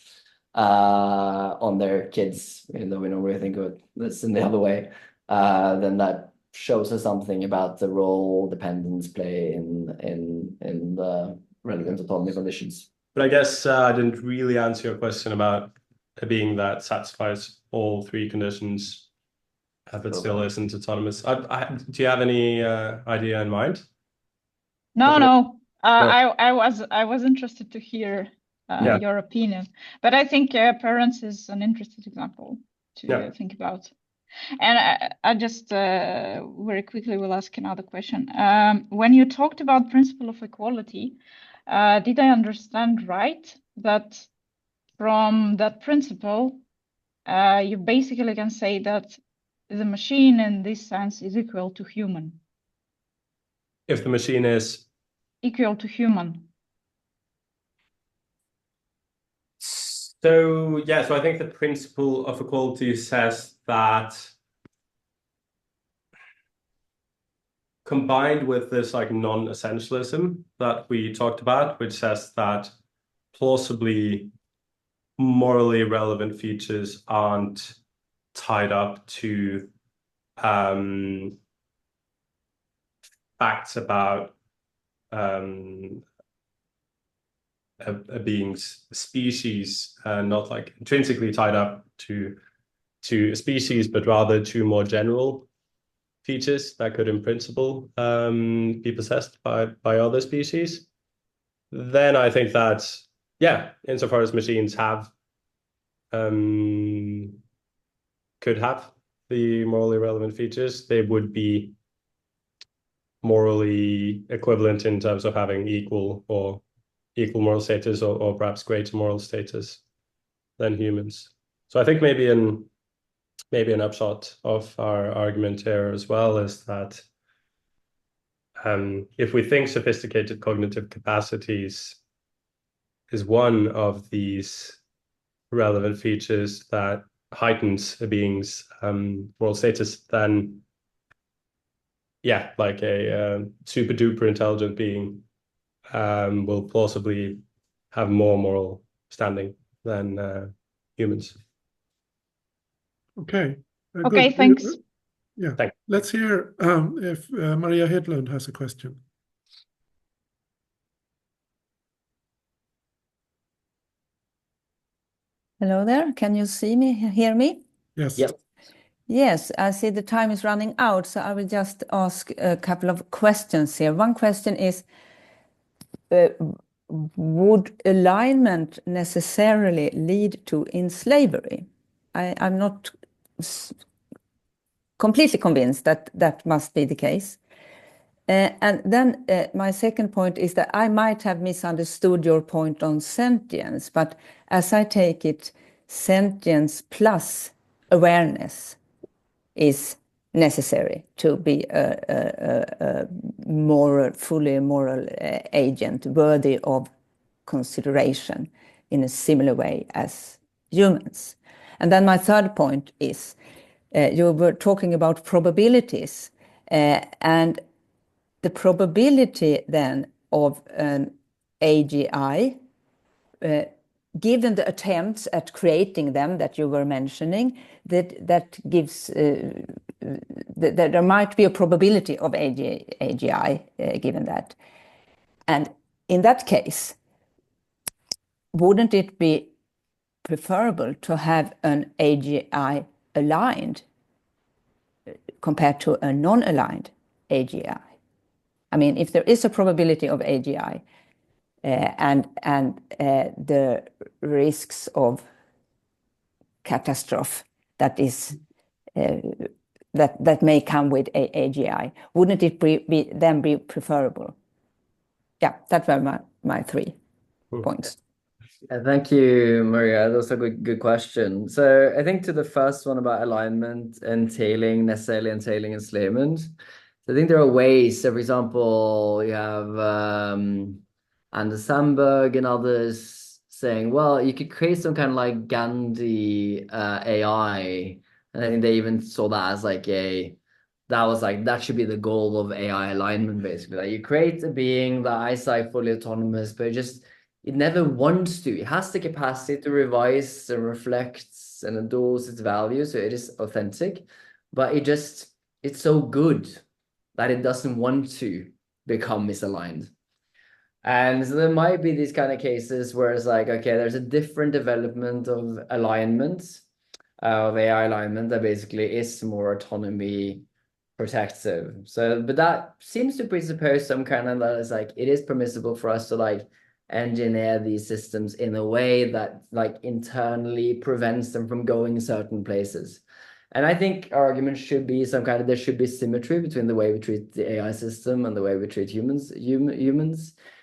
B: on their kids, even though we normally think of this in the other way, then that shows us something about the role dependence play in the relevant autonomy conditions.
C: But I guess I didn't really answer your question about a being that satisfies all three conditions, but still isn't autonomous. Do you have any idea in mind?
E: No,
C: No.
E: I was interested to hear your opinion, but I think parents is an interesting example to think about. And I just very quickly will ask another question. When you talked about principle of equality, did I understand right that from that principle, you basically can say that the machine in this sense is equal to human?
C: If the machine is
E: equal to human.
C: So yeah, so I think the principle of equality says that combined with this like non-essentialism that we talked about, which says that plausibly morally relevant features aren't tied up to facts about a being's species, not like intrinsically tied up to a species, but rather to more general features that could in principle be possessed by other species, then I think that, yeah, insofar as machines have could have the morally relevant features, they would be morally equivalent in terms of having equal moral status or perhaps greater moral status than humans. So I think maybe an upshot of our argument here as well is that if we think sophisticated cognitive capacities is one of these relevant features that heightens a being's moral status, then yeah, like a super duper intelligent being will plausibly have more moral standing than humans.
A: Okay.
E: Okay, thanks.
A: Yeah.
C: Thanks.
A: Let's hear if Maria Hedlund has a question.
F: Hello there. Can you see me, hear me?
A: Yes.
B: Yep.
F: Yes, I see the time is running out, so I will just ask a couple of questions here. One question is, would alignment necessarily lead to enslavery? I'm not completely convinced that that must be the case. And then my second point is that I might have misunderstood your point on sentience, but as I take it, sentience plus awareness is necessary to be a fully moral agent worthy of consideration in a similar way as humans. And then my third point is, you were talking about probabilities, and the probability then of an AGI, given the attempts at creating them that you were mentioning, that gives that there might be a probability of AGI given that. And in that case, wouldn't it be preferable to have an AGI aligned compared to a non-aligned AGI? I mean, if there is a probability of AGI and the risks of catastrophe that is that may come with AGI, wouldn't it then be preferable? Yeah, that were my 3 points.
B: Thank you, Maria. That's a good question. So I think to the first one about alignment necessarily entailing enslavement, I think there are ways. So for example, you have Anders Sandberg and others saying, well, you could create some kind of like Gandhi AI. And I think they even saw that as like that should be the goal of AI alignment, basically. Like you create a being that is like fully autonomous, but it never wants to. It has the capacity to revise and reflect and endorse its values, so it is authentic, but it's so good that it doesn't want to become misaligned. And so there might be these kind of cases where it's like, okay, there's a different development of alignment, of AI alignment that basically is more autonomy protective. So, but that seems to presuppose some kind of that is like, it is permissible for us to like engineer these systems in a way that like internally prevents them from going certain places. And I think our argument should be there should be symmetry between the way we treat the AI system and the way we treat humans.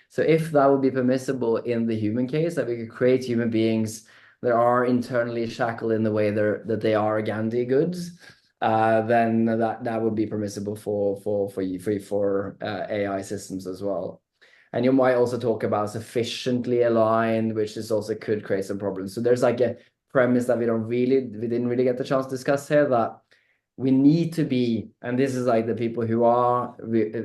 B: So if that would be permissible in the human case, that we could create human beings that are internally shackled in the way that they are Gandhi goods, then that would be permissible for AI systems as well. And you might also talk about sufficiently aligned, which is also could create some problems. So there's like a premise that we didn't really get the chance to discuss here, that we need to be, and this is like the people who are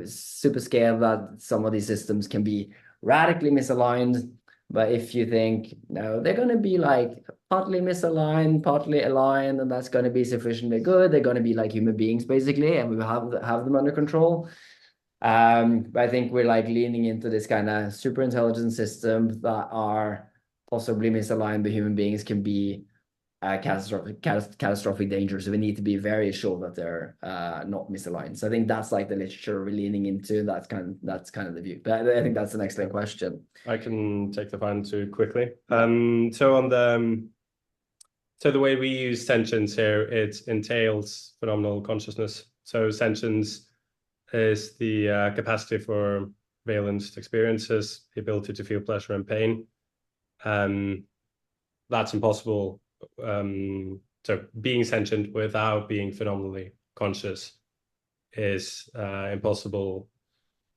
B: super scared that some of these systems can be radically misaligned. But if you think, no, they're going to be like partly misaligned, partly aligned, and that's going to be sufficiently good, they're going to be like human beings basically, and we have them under control. But I think we're like leaning into this kind of super intelligent systems that are possibly misaligned, but human beings can be catastrophic danger. So we need to be very sure that they're not misaligned. So I think that's like the literature we're leaning into. That's kind of the view. But I think that's an excellent question.
C: I can take the fun too quickly. So the way we use sentience here, it entails phenomenal consciousness. So sentience is the capacity for valence experiences, the ability to feel pleasure and pain. That's impossible. So being sentient without being phenomenally conscious is impossible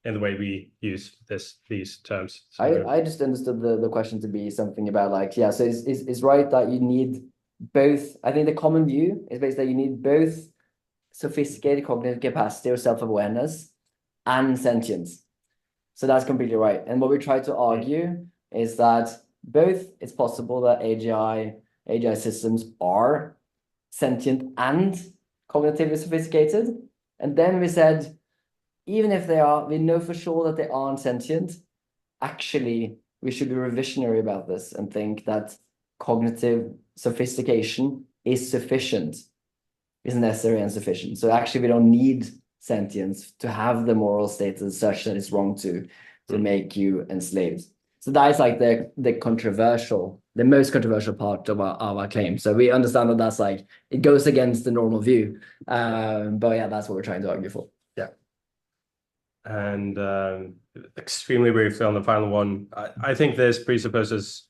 C: in the way we use these terms.
B: So I just understood the question to be something about like, yeah, so it's right that you need both. I think the common view is basically that you need both sophisticated cognitive capacity or self-awareness and sentience. So that's completely right. And what we try to argue is that both it's possible that AGI systems are sentient and cognitively sophisticated. And then we said, even if they are, we know for sure that they aren't sentient. Actually, we should be revisionary about this and think that cognitive sophistication is sufficient, is necessary and sufficient. So actually, we don't need sentience to have the moral status such that it's wrong to make you enslaved. So that is like the most controversial part of our claim. So we understand that that's like, it goes against the normal view. But yeah, that's what we're trying to argue for.
C: Yeah. And extremely briefly on the final one, I think this presupposes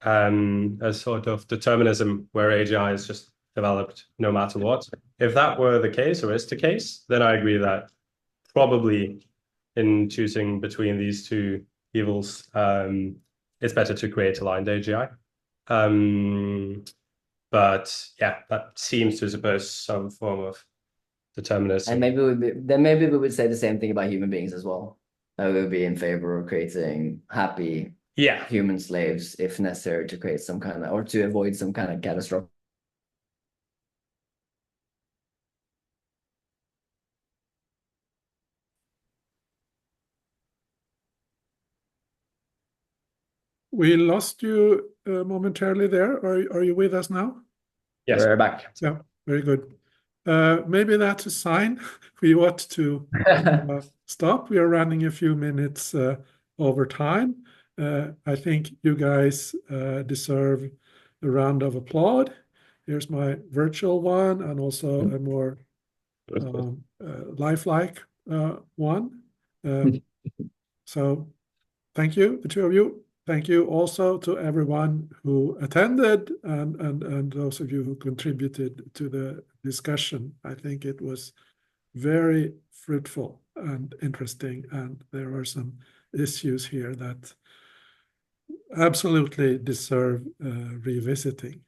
C: a sort of determinism where AGI is just developed no matter what. If that were the case, or is the case, then I agree that probably in choosing between these two evils, it's better to create aligned AGI. But yeah, that seems to suppose some form of determinism.
B: And maybe we would say the same thing about human beings as well. We would be in favor of creating happy human slaves if necessary to create some kind of, or to avoid some kind of catastrophe.
A: We lost you momentarily there. Are you with us now?
C: Yes.
B: We're back.
A: Yeah, very good. Maybe that's a sign we ought to stop. We are running a few minutes over time. I think you guys deserve a round of applause. Here's my virtual one and also a more lifelike one. So thank you, the two of you. Thank you also to everyone who attended and those of you who contributed to the discussion. I think it was very fruitful and interesting, and there were some issues here that absolutely deserve revisiting.